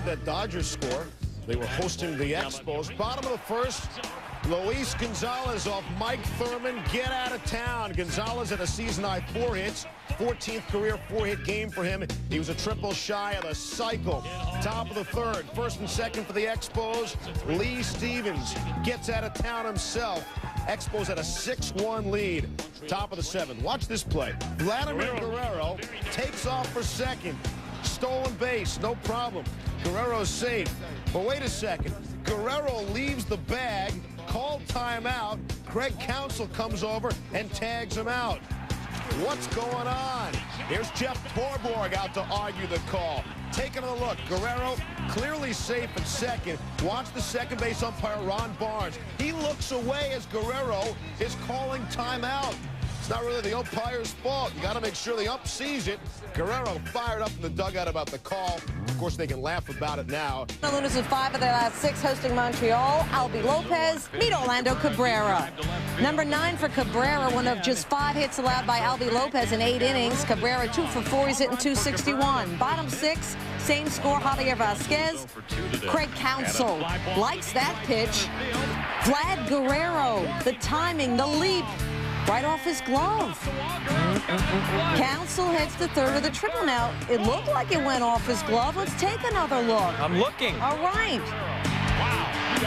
that Dodgers score. They were hosting the Expos. Bottom of the first, Luis Gonzalez off Mike Thurman. Get out of town. Gonzalez had a season-high 4 hits. 14th career 4-hit game for him. He was a triple shy of a cycle. Top of the third, first and second for the Expos. Lee Stevens gets out of town himself. Expos had a 6-1 lead. Top of the seventh. Watch this play. Vladimir Guerrero takes off for second. Stolen base, no problem. Guerrero's safe. But wait a second. Guerrero leaves the bag, called timeout. Craig Counsell comes over and tags him out. What's going on? Here's Jeff Torborg out to argue the call. Taking a look. Guerrero clearly safe at second. Watch the second base umpire, Ron Barnes. He looks away as Guerrero is calling timeout. It's not really the umpire's fault. You got to make sure the ump sees it. Guerrero fired up in the dugout about the call. Of course, they can laugh about it now. The Lunars with 5 of their last 6 hosting Montreal. Albie Lopez, meet Orlando Cabrera. Number 9 for Cabrera, one of just 5 hits allowed by Albie Lopez in 8 innings. Cabrera 2 for 4, he's hitting .261. Bottom 6, same score, Javier Vasquez. Craig Counsell likes that pitch. Vlad Guerrero, the timing, the leap, right off his glove. Counsell heads to third of the triple now. It looked like it went off his glove. Let's take another look. I'm looking. All right.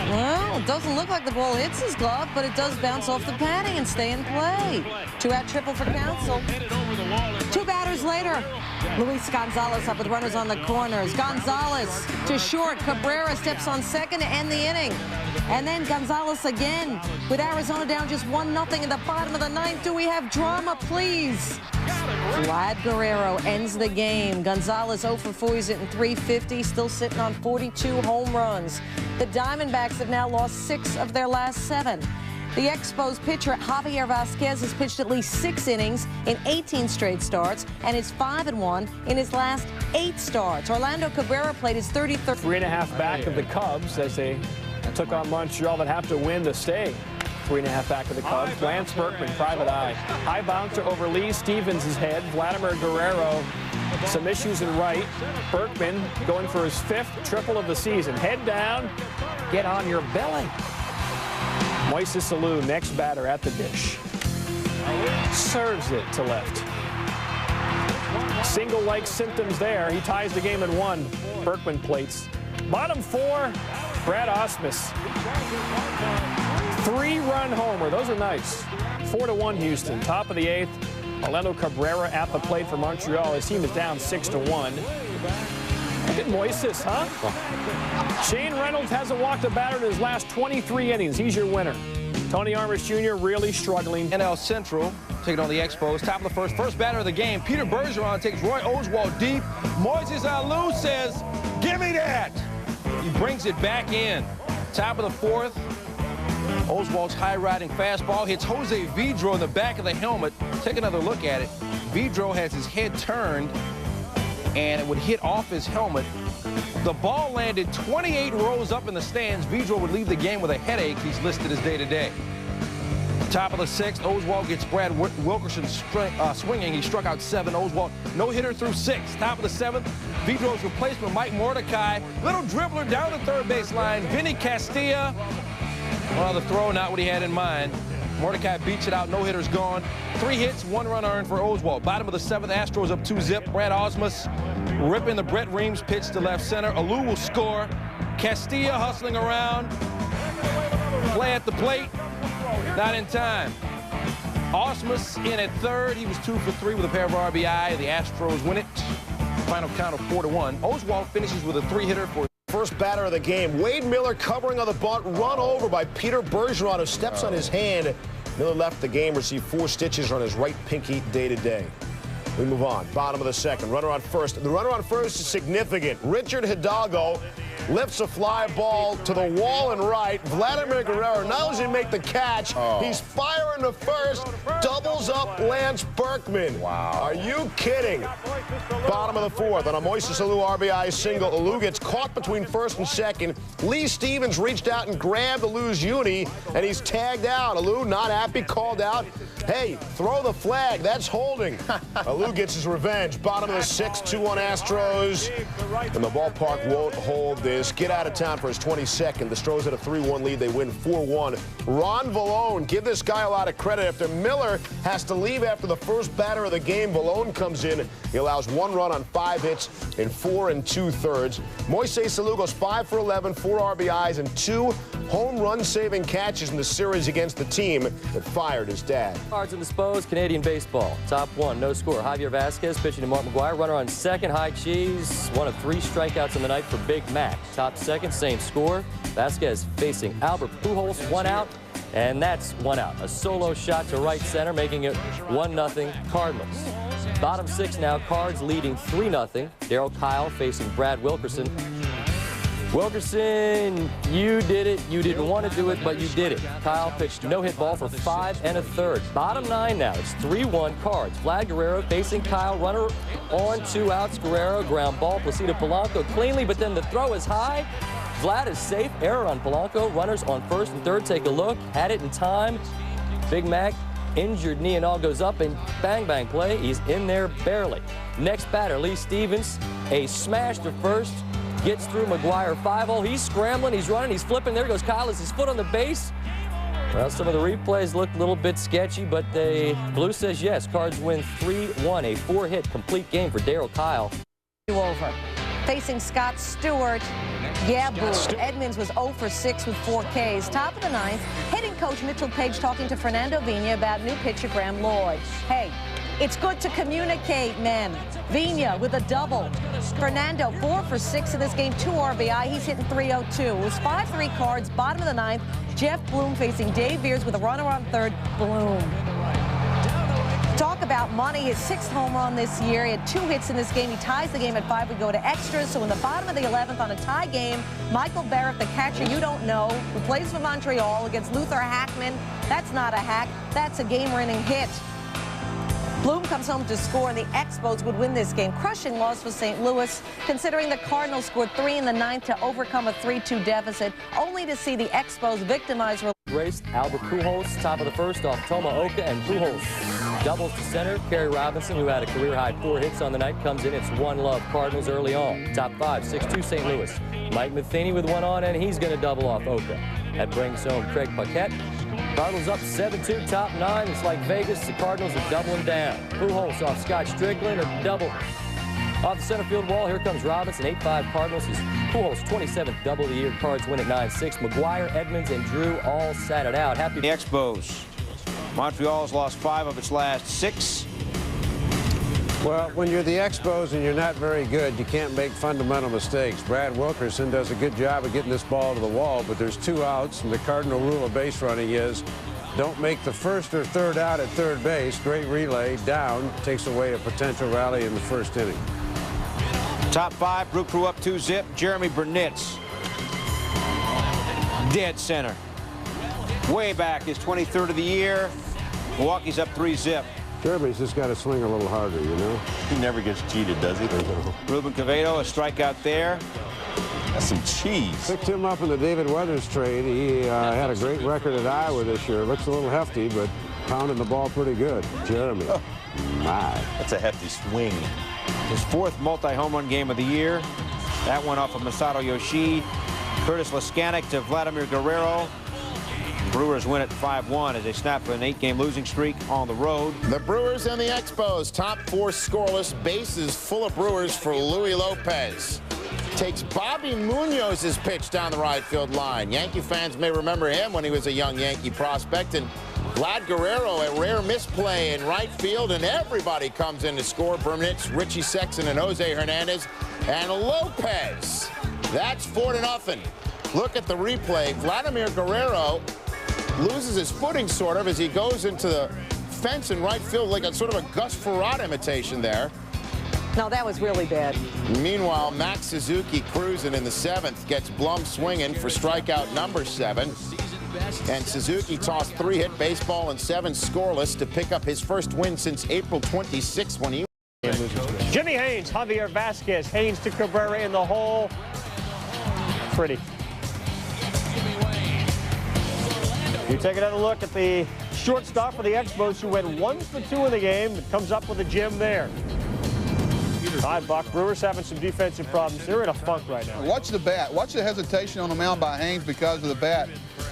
Well, it doesn't look like the ball hits his glove, but it does bounce off the padding and stay in play. 2-out triple for Counsell. 2 batters later, Luis Gonzalez up with runners on the corners. Gonzalez to short. Cabrera steps on second to end the inning. And then Gonzalez again with Arizona down just 1-0 in the bottom of the 9th. Do we have drama, please? Vlad Guerrero ends the game. Gonzalez 0 for 4, he's hitting .350, still sitting on 42 home runs. The Diamondbacks have now lost 6 of their last 7. The Expos pitcher Javier Vasquez has pitched at least 6 innings in 18 straight starts and is 5-1 in his last 8 starts. Orlando Cabrera played his 33rd. 3.5 back of the Cubs as they took on Montreal that have to win to stay. 3.5 back of the Cubs. Lance Berkman, private eye. High bouncer over Lee Stevens' head. Vladimir Guerrero, some issues in right. Berkman going for his 5th triple of the season. Head down, get on your belly. Moises Alou, next batter at the dish. Serves it to left. Single-like symptoms there. He ties the game at 1. Berkman plates. Bottom 4, Brad Ausmus. 3-run homer. Those are nice. 4-1 Houston. Top of the 8th. Orlando Cabrera at the plate for Montreal. His team is down 6-1. Look at Moises, huh? Shane Reynolds hasn't walked a batter in his last 23 innings. He's your winner. Tony Armas Jr. really struggling. NL Central taking on the Expos. Top of the first batter of the game. Peter Bergeron takes Roy Oswalt deep. Moises Alou says, "Give me that." He brings it back in. Top of the 4th. Oswalt's high-riding fastball hits Jose Vidro in the back of the helmet. Take another look at it. Vidro has his head turned, and it would hit off his helmet. The ball landed 28 rows up in the stands. Vidro would leave the game with a headache. He's listed as day-to-day. Top of the 6th, Oswalt gets Brad Wilkerson swinging. He struck out 7. Oswalt no-hitter through 6. Top of the 7th, Vidro's replacement, Mike Mordecai. Little dribbler down the third baseline. Vinny Castilla. Well, the throw, not what he had in mind. Mordecai beats it out. No-hitter's gone. 3 hits, 1 run earned for Oswalt. Bottom of the 7th, Astros up 2-zip. Brad Ausmus ripping the Brett Reams pitch to left center. Alou will score. Castilla hustling around. Play at the plate. Not in time. Ausmus in at third. He was 2 for 3 with a pair of RBI. The Astros win it. Final count of 4-1. Oswalt finishes with a 3-hitter for First batter of the game. Wade Miller covering on the bunt, run over by Peter Bergeron, who steps on his hand. Miller left the game, received 4 stitches on his right pinky day-to-day. We move on. Bottom of the 2nd. Runner on first. The runner on first is significant. Richard Hidalgo lifts a fly ball to the wall and right. Vladimir Guerrero, not only does he make the catch, he's firing to first, doubles up Lance Berkman. Wow. Are you kidding? Bottom of the fourth, on a Moises Alou RBI single. Alou gets caught between first and second. Lee Stevens reached out and grabbed Alou's uni, and he's tagged out. Alou, not happy, called out. Hey, throw the flag. That's holding. Alou gets his revenge. Bottom of the sixth, 2-1 Astros. And the ballpark won't hold this. Get out of town for his 22nd. The Stros had a 3-1 lead. They win 4-1. Ron Vallone, give this guy a lot of credit. After Miller has to leave after the first batter of the game, Vallone comes in. He allows 1 run on 5 hits in 4 2/3. Moises Alou goes 5 for 11, 4 RBIs, and 2 home run-saving catches in the series against the team that fired his dad. Cards and Expos, Canadian baseball. Top 1, no score. Javier Vasquez pitching to Mark McGuire. Runner on second, high cheese. 1 of 3 strikeouts in the night for Big Mac. Top second, same score. Vasquez facing Albert Pujols, 1 out. And that's 1 out. A solo shot to right center, making it 1-0 Cardinals. Bottom 6 now, Cards leading 3-0. Darryl Kyle facing Brad Wilkerson. Wilkerson, you did it. You didn't want to do it, but you did it. Kyle pitched no-hit ball for 5 1/3. Bottom 9 now. It's 3-1 Cards. Vlad Guerrero facing Kyle. Runner on 2 outs. Guerrero ground ball. Placido Polanco cleanly, but then the throw is high. Vlad is safe. Error on Polanco. Runners on first and third. Take a look. Had it in time. Big Mac, injured knee and all, goes up and bang, bang play. He's in there barely. Next batter, Lee Stevens. A smash to first. Gets through McGuire 5-0. He's scrambling, he's running, he's flipping. There goes Kyle as his foot on the base. Well, some of the replays look a little bit sketchy, but Blue says yes. Cards win 3-1. A 4-hit complete game for Darryl Kyle. Over. Facing Scott Stewart. Yeah, boo. Edmonds was 0 for 6 with 4 Ks. Top of the 9th, hitting coach Mitchell Page talking to Fernando Vina about new pitcher Graham Lloyd. Hey, it's good to communicate, men. Vina with a double. Fernando 4 for 6 in this game, 2 RBI. He's hitting .302. It was 5-3 Cards, bottom of the 9th. Jeff Bloom facing Dave Beers with a runner on third. Bloom. Talk about money. His 6th home run this year. He had 2 hits in this game. He ties the game at 5. We go to extras. So in the bottom of the 11th on a tie game, Michael Barrett, the catcher you don't know, who plays for Montreal against Luther Hackman. That's not a hack. That's a game-winning hit. Bloom comes home to score, and the Expos would win this game. Crushing loss for St. Louis, considering the Cardinals scored 3 in the 9th to overcome a 3-2 deficit, only to see the Expos victimize. Raced Albert Pujols, top of the first off Tomaoka, and Pujols doubles to center. Kerry Robinson, who had a career-high 4 hits on the night, comes in. It's 1-0 Cardinals early on. Top 5, 6-2 St. Louis. Mike Matheny with 1 on, and he's going to double off Oka. That brings home Craig Paquette. Cardinals up 7-2, top 9. It's like Vegas. The Cardinals are doubling down. Pujols off Scott Strickland, a double. Off the center field wall, here comes Robinson, 8-5 Cardinals. Is Pujols' 27th double of the year. Cards win at 9-6. McGuire, Edmonds, and Drew all sat it out. Happy. The Expos. Montreal's lost 5 of its last 6. Well, when you're the Expos and you're not very good, you can't make fundamental mistakes. Brad Wilkerson does a good job of getting this ball to the wall, but there's 2 outs, and the cardinal rule of base running is don't make the first or third out at third base. Great relay down takes away a potential rally in the first inning. Top 5, Brew Crew up 2-zip. Jeremy Burnitz. Dead center. Way back, his 23rd of the year. Milwaukee's up 3-zip. Jeremy's just got to swing a little harder, you know? He never gets cheated, does he? Ruben Quevedo, a strikeout there. That's some cheese. Picked him up in the David Weathers trade. He had a great record at Iowa this year. Looks a little hefty, but pounding the ball pretty good. Jeremy. Oh. My. That's a hefty swing. His 4th multi-home run game of the year. That one off of Masato Yoshii. Curtis Leskanic to Vladimir Guerrero. Brewers win at 5-1 as they snap an 8-game losing streak on the road. The Brewers and the Expos, top 4 scoreless, bases full of Brewers for Luis Lopez. Takes Bobby Munoz's pitch down the right field line. Yankee fans may remember him when he was a young Yankee prospect. And Vlad Guerrero, a rare misplay in right field, and everybody comes in to score. Burnitz, Richie Sexton, and Jose Hernandez. And Lopez. That's 4-0. Look at the replay. Vladimir Guerrero loses his footing sort of as he goes into the fence in right field, like a sort of a Gus Frerotte imitation there. No, that was really bad. Meanwhile, Max Suzuki cruising in the 7th gets Blum swinging for strikeout number 7. And Suzuki tossed 3 hit baseball and 7 scoreless to pick up his first win since April 26 when he... Jimmy Haynes, Javier Vasquez, Haynes to Cabrera in the hole. Pretty. You take another look at the shortstop for the Expos, who went 1 for 2 in the game. It comes up with a gem there. Hi, Buck. Brewers having some defensive problems. They're in a funk right now. Watch the bat. Watch the hesitation on the mound by Haynes because of the bat.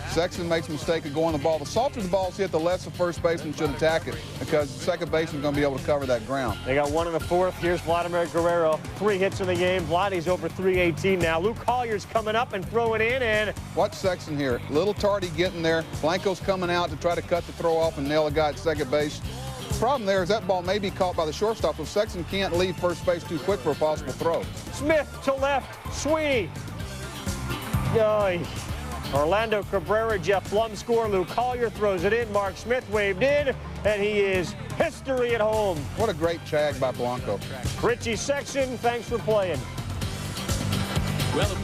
Sexton makes a mistake of going the ball. The softer the ball's hit, the less the first baseman should attack it because the second baseman's going to be able to cover that ground. They got 1 in the 4th. Here's Vladimir Guerrero. 3 hits in the game. Vladdy's over 318 now. Luke Collier's coming up and throwing in, and watch Sexton here. Little tardy getting there. Blanco's coming out to try to cut the throw off and nail a guy at second base. The problem there is that ball may be caught by the shortstop, so Sexton can't leave first base too quick for a possible throw. Smith to left. Sweeney. Oy. Orlando Cabrera, Jeff Blum score. Luke Collier throws it in. Mark Smith waved in, and he is history at home. What a great tag by Blanco. Richie Sexton, thanks for playing.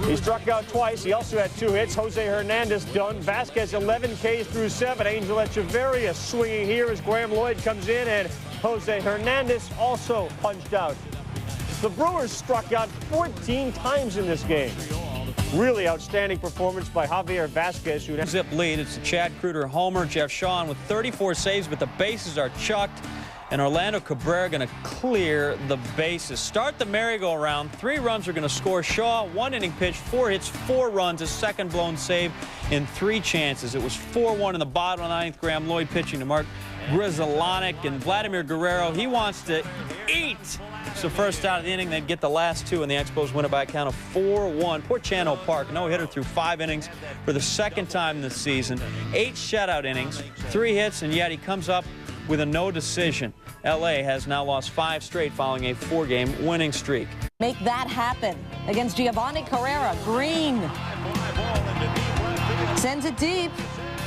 He struck out twice. He also had 2 hits. Jose Hernandez done. Vasquez 11 Ks through 7. Angel Echeverria swinging here as Graham Lloyd comes in, and Jose Hernandez also punched out. The Brewers struck out 14 times in this game. Really outstanding performance by Javier Vasquez. Who zip lead. It's a Chad Kruger homer. Jeff Shawn with 34 saves, but the bases are chucked. And Orlando Cabrera going to clear the bases. Start the merry-go-round. 3 runs are going to score. Shaw, 1 inning pitch, 4 hits, 4 runs, a second blown save in 3 chances. It was 4-1 in the bottom of the 9th. Graham Lloyd pitching to Mark Grizzolonic, and Vladimir Guerrero, he wants to eat. So first out of the inning, they'd get the last 2, and the Expos win it by a count of 4-1. Poor Chano Park, no-hitter through 5 innings for the 2nd time this season. 8 shutout innings, 3 hits, and yet he comes up with a no decision. L.A. has now lost 5 straight following a 4-game winning streak. Make that happen against Giovanni Carrera. Green sends it deep.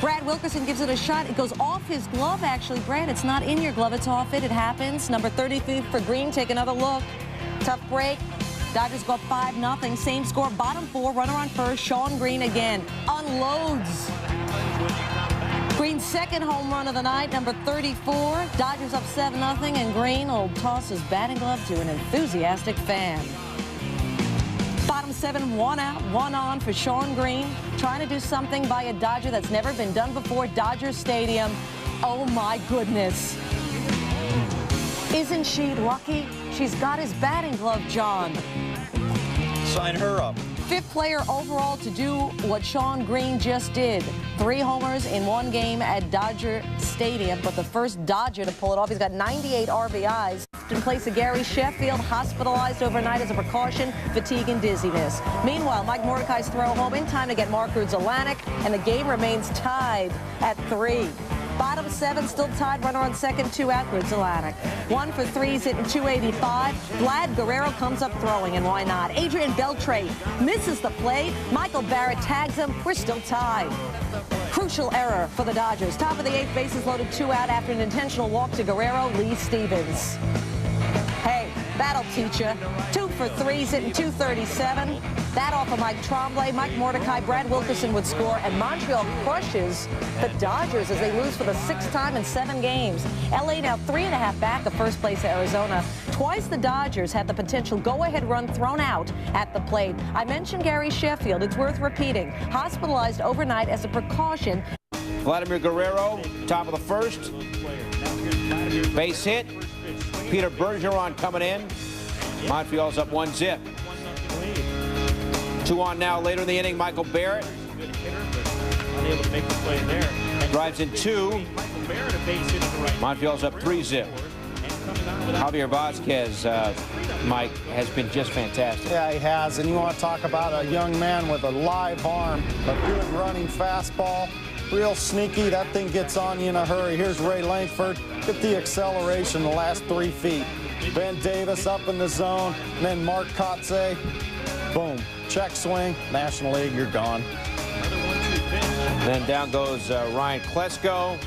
Brad Wilkerson gives it a shot. It goes off his glove, actually. Brad, it's not in your glove. It's off it. It happens. Number 33 for Green. Take another look. Tough break. Dodgers go up 5-0. Same score. Bottom 4. Runner on first. Shawn Green again. Unloads. Green's 2nd home run of the night, number 34. Dodgers up 7-0, and Green will toss his batting glove to an enthusiastic fan. Bottom 7, 1 out, 1 on for Shawn Green. Trying to do something by a Dodger that's never been done before. Dodger Stadium. Oh, my goodness. Isn't she lucky? She's got his batting glove, John. Sign her up. 5th player overall to do what Shawn Green just did. 3 homers in 1 game at Dodger Stadium, but the first Dodger to pull it off. He's got 98 RBIs. In place of Gary Sheffield, hospitalized overnight as a precaution, fatigue and dizziness. Meanwhile, Mike Mordecai's throw home in time to get Mark Grudzielanek, and the game remains tied at 3. Bottom 7 still tied, runner on second, 2 out, Grudzielanek. 1 for 3's hitting 285. Vlad Guerrero comes up throwing, and why not? Adrian Beltre misses the play. Michael Barrett tags him. We're still tied. Crucial error for the Dodgers. Top of the 8th, bases loaded, 2 out after an intentional walk to Guerrero. Lee Stevens. Hey, that'll teach you. 2 for 3's hitting 237. That off of Mike Tremblay, Mike Mordecai, Brad Wilkerson would score, and Montreal crushes the Dodgers as they lose for the 6th time in 7 games. L.A. now 3.5 back of first place Arizona. Twice the Dodgers had the potential go-ahead run thrown out at the plate. I mentioned Gary Sheffield. It's worth repeating. Hospitalized overnight as a precaution. Vladimir Guerrero, top of the 1st. Base hit. Peter Bergeron coming in. Montreal's up 1-0. 2 on now later in the inning. Michael Barrett unable to make the play there. drives in 2. Montreal's up 3-0. Javier Vasquez, Mike, has been just fantastic. Yeah, he has. And you want to talk about a young man with a live arm, a good running fastball, real sneaky. That thing gets on you in a hurry. Here's Ray Langford. Get the acceleration the last 3 feet. Ben Davis up in the zone, and then Mark Kotze. Boom. Check swing. National League, you're gone. Then down goes Ryan Klesko.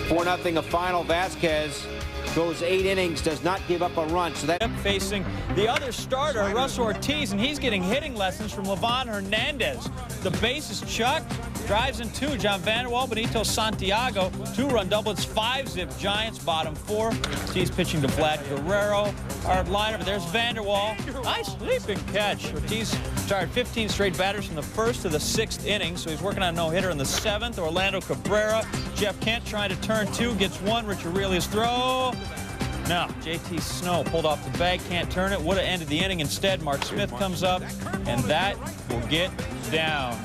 4-0 the final. Vasquez goes 8 innings, does not give up a run. So that facing the other starter, Russ Ortiz, and he's getting hitting lessons from Livan Hernandez. The base is chucked, drives in 2. John Vanderwall, Benito Santiago, 2-run double. It's 5-zip Giants, bottom 4. Ortiz pitching to Vlad Guerrero. Our lineup, there's Vanderwall. Nice leaping catch. Ortiz started 15 straight batters from the 1st to the 6th inning, so he's working on a no-hitter in the 7th. Orlando Cabrera, Jeff Kent trying to turn 2, gets 1. Rich Aurelius throw. No, JT Snow pulled off the bag, can't turn it. Would have ended the inning. Instead, Mark Smith comes up, and that will get down.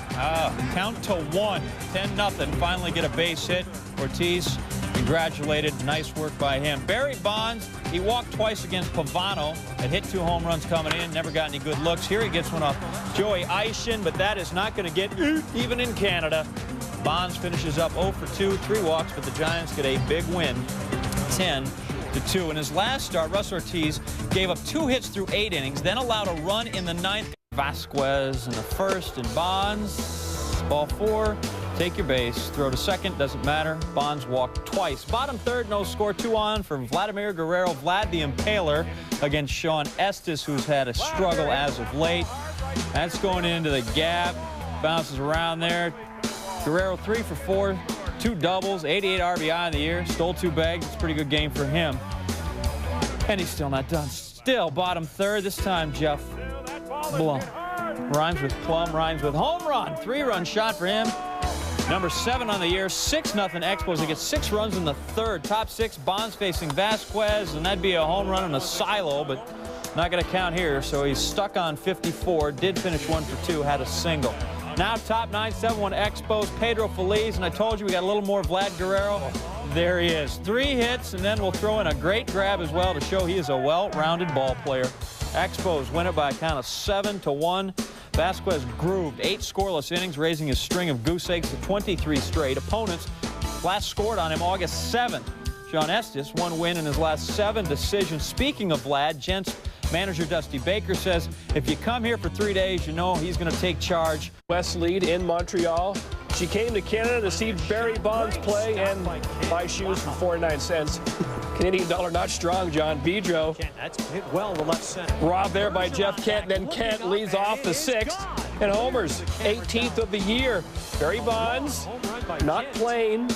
Count to 1, 10-0. Finally get a base hit. Ortiz congratulated. Nice work by him. Barry Bonds, he walked twice against Pavano. Had hit 2 home runs coming in. Never got any good looks. Here he gets one off Joey Eishin, but that is not going to get even in Canada. Bonds finishes up 0 for 2, 3 walks, but the Giants get a big win, 10-2. In his last start, Russ Ortiz gave up 2 hits through 8 innings, then allowed a run in the 9th. Vasquez in the 1st, and Bonds, ball 4, take your base, throw to 2nd, doesn't matter. Bonds walked twice. Bottom 3rd, no score, 2 on for Vladimir Guerrero, Vlad the Impaler against Shawn Estes, who's had a struggle as of late. That's going into the gap, bounces around there. Guerrero 3 for 4, 2 doubles, 88 RBI in the year, stole 2 bags. It's a pretty good game for him. And he's still not done. Still bottom 3rd, this time Jeff Blum. Rhymes with plum, rhymes with home run. 3-run shot for him. Number 7 on the year, 6-0 Expos. They get 6 runs in the 3rd. Top 6, Bonds facing Vasquez, and that'd be a home run and a silo, but not going to count here. So he's stuck on 54. Did finish 1 for 2, had a single. Now top 9, 7-1 Expos, Pedro Feliz, and I told you we got a little more Vlad Guerrero. There he is. 3 hits, and then we'll throw in a great grab as well to show he is a well-rounded ball player. Expos win it by a count of 7-1. Vasquez grooved 8 scoreless innings, raising his string of goose eggs to 23 straight. Opponents last scored on him August 7th. Shawn Estes, 1 win in his last 7 decisions. Speaking of Vlad, Gents manager Dusty Baker says if you come here for 3 days, you know he's going to take charge. West lead in Montreal. She came to Canada to see Barry Bonds play and buy shoes for 49 cents. Canadian dollar not strong, John. Bedro. That's hit well the left center. Robbed there by Jeff Kent. Then Kent leads off the 6th. And homers, 18th of the year. Barry Bonds not playing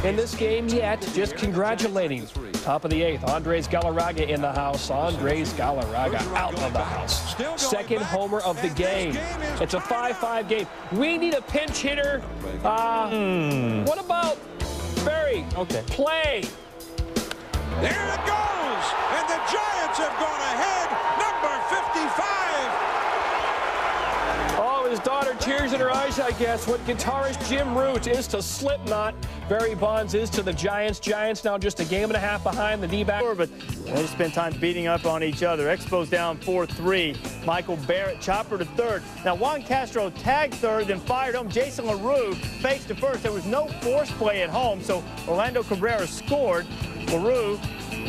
in this game yet, just congratulating. Top of the 8th, Andres Galarraga in the house. Andres Galarraga out of the house. 2nd homer of the game. It's a 5-5 game. We need a pinch hitter. What about Barry? Okay. Play. There it goes, and the Giants have gone ahead. Number 55. Oh, his daughter tears in her eyes, I guess. What guitarist Jim Root is to Slipknot, Barry Bonds is to the Giants. Giants now just a game and a half behind the D-back. But they spend time beating up on each other. Expos down 4-3. Michael Barrett, chopper to 3rd. Now Juan Castro tagged 3rd, then fired home. Jason LaRue faced to 1st. There was no force play at home, so Orlando Cabrera scored. LaRue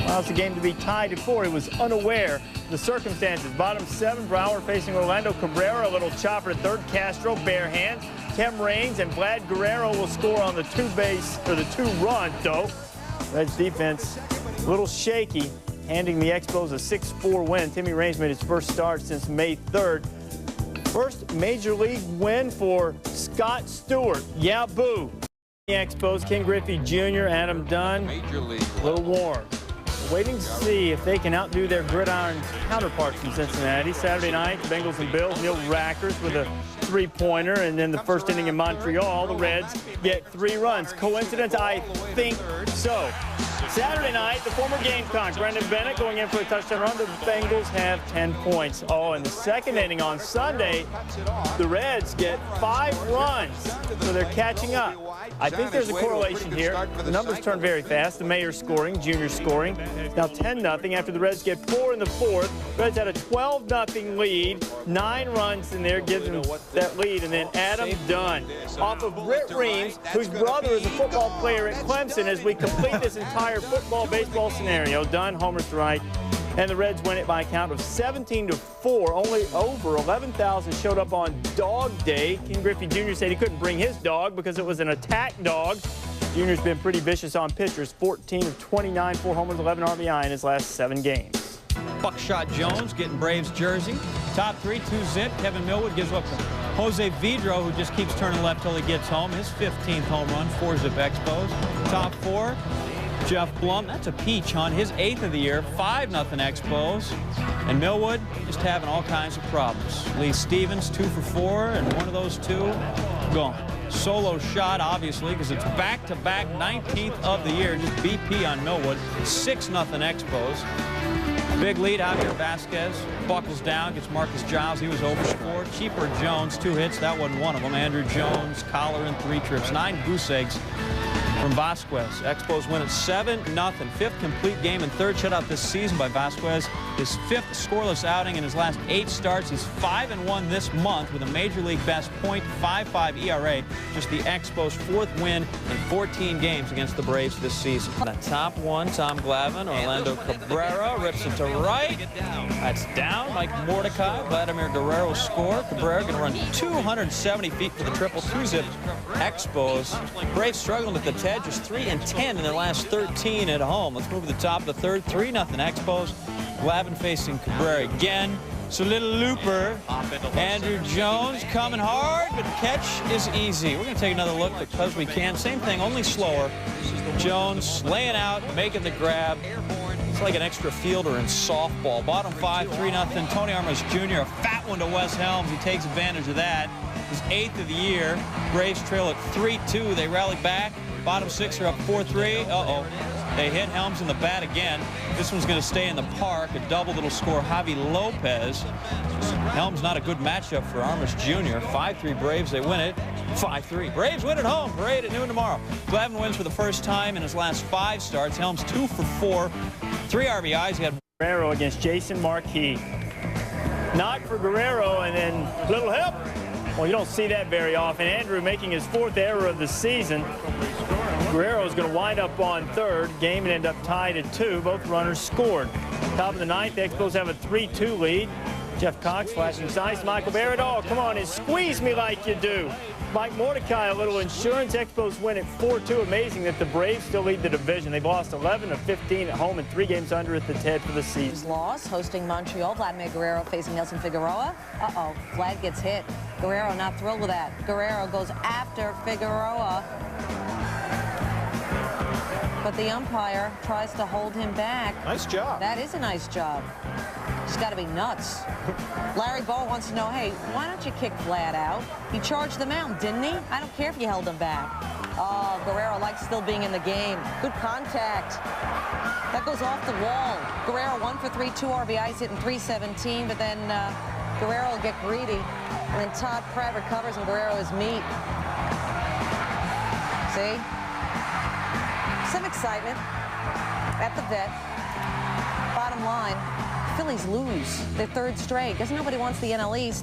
allows the game to be tied at 4. He was unaware of the circumstances. Bottom 7, Brower facing Orlando Cabrera. A little chopper to 3rd. Castro, bare hands. Tim Raines and Vlad Guerrero will score on the 2-base, or the 2-run, though. Reds defense a little shaky, handing the Expos a 6-4 win. Timmy Raines made his first start since May 3rd. First major league win for Scott Stewart. Yeah, boo. The Expos, Ken Griffey Jr., Adam Dunn, a little warm. Waiting to see if they can outdo their gridiron counterparts from Cincinnati. Saturday night, the Bengals and Bills, Neil Rackers with a 3-pointer, and then the first inning in Montreal, the Reds get 3 runs. Coincidence? I think so. Saturday night, the former Gamecock, Brendan Bennett, going in for a touchdown run. The Bengals have 10 points. Oh, in the second inning on Sunday, the Reds get 5 runs, so they're catching up. I think there's a correlation here. The numbers turn very fast. The Mayor scoring, Junior scoring. Now 10-0 after the Reds get 4 in the 4th. Reds had a 12-0 lead. 9 runs in there gives them that lead. And then Adam Dunn off of Britt Reams, whose brother is a football player at Clemson, as we complete this entire football-baseball scenario. Dunn homers to right. And the Reds win it by a count of 17-4. Only over 11,000 showed up on Dog Day. Ken Griffey Jr. said he couldn't bring his dog because it was an attack dog. Junior's been pretty vicious on pitchers. 14 of 29, 4 homers, 11 RBI in his last 7 games. Buckshot Jones getting Braves jersey. Top 3, 2-zip. Kevin Millwood gives up to Jose Vidro, who just keeps turning left till he gets home. His 15th home run, 4-zip Expos. Top 4, Jeff Blum. That's a peach on his 8th of the year. 5-0 Expos. And Millwood just having all kinds of problems. Lee Stevens, 2 for 4, and one of those 2 gone. Solo shot, obviously, because it's back-to-back 19th of the year. Just BP on Millwood. 6-0 Expos. Big lead out here. Vasquez buckles down, gets Marcus Giles. He was overscored. Cheaper Jones, 2 hits. That wasn't one of them. Andrew Jones, collar in 3 trips. 9 goose eggs from Vasquez. Expos win at 7-0. 5th complete game and 3rd shutout this season by Vasquez. His 5th scoreless outing in his last 8 starts. He's 5-1 this month with a major league best .55 ERA. Just the Expos' 4th win in 14 games against the Braves this season. The top 1, Tom Glavine. Orlando Cabrera rips it to right. That's down. Mike Mordecai. Vladimir Guerrero score. Cabrera going to run 270 feet for the triple. 2-zip Expos. Braves struggling with the TED. Just 3-10 in their last 13 at home. Let's move to the top of the 3rd. 3-0 Expos. Glavine facing Cabrera again. So little looper. Andrew Jones coming hard, but the catch is easy. We're going to take another look because we can. Same thing, only slower. Jones laying out, making the grab. It's like an extra fielder in softball. Bottom 5, 3-0. Tony Armas Jr., a fat one to Wes Helms. He takes advantage of that. His 8th of the year. Braves trail at 3-2. They rally back. Bottom 6 are up 4-3. Uh-oh. They hit Helms in the bat again. This one's going to stay in the park. A double that'll score Javi Lopez. Helms not a good matchup for Armas Jr. 5-3 Braves. They win it 5-3. Braves win at home. Parade at noon tomorrow. Glavine wins for the first time in his last 5 starts. Helms 2 for 4. 3 RBIs. He had Guerrero against Jason Marquis. Knock for Guerrero and then little help. Well, you don't see that very often. Andrew making his 4th error of the season. Guerrero is going to wind up on 3rd. Game and end up tied at 2. Both runners scored. Top of the 9th, the Expos have a 3-2 lead. Jeff Cox flashing signs. Michael Barrett, oh, come on, and squeeze me like you do. Mike Mordecai, a little insurance. Expos win at 4-2. Amazing that the Braves still lead the division. They've lost 11 of 15 at home and 3 games under at the TED for the season. Loss, hosting Montreal. Vladimir Guerrero facing Nelson Figueroa. Uh-oh, Vlad gets hit. Guerrero not thrilled with that. Guerrero goes after Figueroa. But the umpire tries to hold him back. Nice job. That is a nice job. He's got to be nuts. Larry Bow wants to know, hey, why don't you kick Vlad out? He charged the mound, didn't he? I don't care if you held him back. Oh, Guerrero likes still being in the game. Good contact. That goes off the wall. Guerrero 1 for 3, 2 RBIs, hitting .317, but then Guerrero will get greedy. And then Todd Pratt recovers and Guerrero is meat. See? Some excitement at the vet. Bottom line, Phillies lose their 3rd straight. Guess nobody wants the NL East.